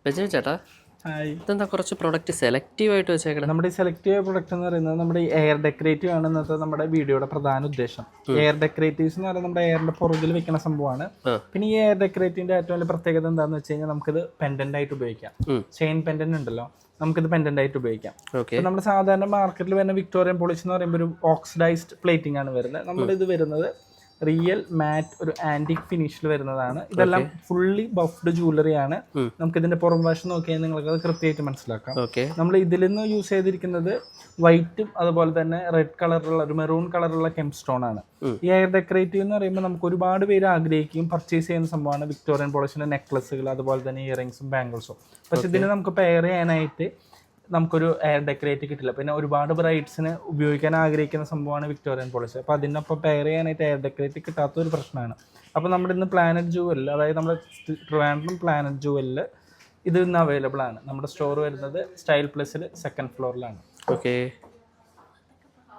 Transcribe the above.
ബെജൻ ചേട്ടാ, ഹായ്. ഇതെന്താ കുറച്ച് പ്രൊഡക്റ്റ് സെലക്റ്റീവ് ആയിട്ട് വെച്ചേക്കണം? നമ്മുടെ ഈ സെലക്റ്റീവ് പ്രൊഡക്റ്റ് എന്ന് പറയുന്നത് നമ്മുടെ ഈ എയർ ഡെക്കറേറ്റീവ് ആണ് ഇന്നത്തെ നമ്മുടെ വീഡിയോയുടെ പ്രധാന ഉദ്ദേശം. എയർ ഡെക്കറേറ്റീവ്സ് എന്ന് പറയുന്നത് നമ്മുടെ എയറിന്റെ പുറകിൽ വെക്കുന്ന സംഭവമാണ്. പിന്നെ ഈ എയർ ഡെക്കറേറ്റീവിന്റെ ഏറ്റവും വലിയ പ്രത്യേകത എന്താണെന്ന് വെച്ച് കഴിഞ്ഞാൽ നമുക്കിത് പെൻഡന്റ് ആയിട്ട് ഉപയോഗിക്കാം. ചെയിൻ പെൻഡന്റ് ഉണ്ടല്ലോ, നമുക്കിത് പെൻഡന്റ് ആയിട്ട് ഉപയോഗിക്കാം. നമ്മുടെ സാധാരണ മാർക്കറ്റിൽ വരുന്ന വിക്ടോറിയൻ പോളിഷ് എന്ന് പറയുമ്പോൾ ഒരു ഓക്സിഡൈസ്ഡ് പ്ലേറ്റിംഗ് ആണ് വരുന്നത്. നമ്മുടെ ഇത് വരുന്നത് റിയൽ മാറ്റ് ഒരു ആന്റിക് ഫിനിഷിൽ വരുന്നതാണ്. ഇതെല്ലാം ഫുള്ളി ബഫ്ഡ് ജ്വല്ലറി ആണ്. നമുക്ക് ഇതിന്റെ പുറം വശം നോക്കിയാൽ നിങ്ങൾക്ക് അത് കൃത്യമായിട്ട് മനസ്സിലാക്കാം. നമ്മൾ ഇതിൽ നിന്ന് യൂസ് ചെയ്തിരിക്കുന്നത് വൈറ്റും അതുപോലെ തന്നെ റെഡ് കളറുള്ള ഒരു മെറൂൺ കളറുള്ള കെംസ്റ്റോൺ ആണ്. ഈ എയർ ഡെക്കറേറ്റീവ് എന്ന് പറയുമ്പോൾ നമുക്ക് ഒരുപാട് പേര് ആഗ്രഹിക്കുകയും പർച്ചേസ് ചെയ്യുന്ന സംഭവമാണ് വിക്ടോറിയൻ പോളിഷിന്റെ നെക്ലസുകൾ, അതുപോലെ തന്നെ ഇയറിംഗ്സും ബാംഗിൾസും. പക്ഷെ ഇതിന് നമുക്ക് പെയർ ചെയ്യാനായിട്ട് നമുക്കൊരു എയർ ഡെക്കറേറ്റ് കിട്ടില്ല. പിന്നെ ഒരുപാട് ബ്രൈഡ്സിന് ഉപയോഗിക്കാൻ ആഗ്രഹിക്കുന്ന സംഭവമാണ് വിക്ടോറിയൻ പോളിഷ്. അപ്പോൾ അതിനൊപ്പം പെയർ ചെയ്യാനായിട്ട് എയർ ഡെക്കറേറ്റ് കിട്ടാത്തൊരു പ്രശ്നമാണ്. അപ്പോൾ നമ്മുടെ ഇന്ന് പ്ലാനറ്റ് ജുവലിൽ, അതായത് നമ്മുടെ ട്രിവാൻഡ്രം പ്ലാനറ്റ് ജുവലിൽ ഇത് ഇന്ന് അവൈലബിൾ ആണ്. നമ്മുടെ സ്റ്റോർ വരുന്നത് സ്റ്റൈൽ പ്ലസിൽ 2nd ഫ്ലോറിലാണ്. ഓക്കെ.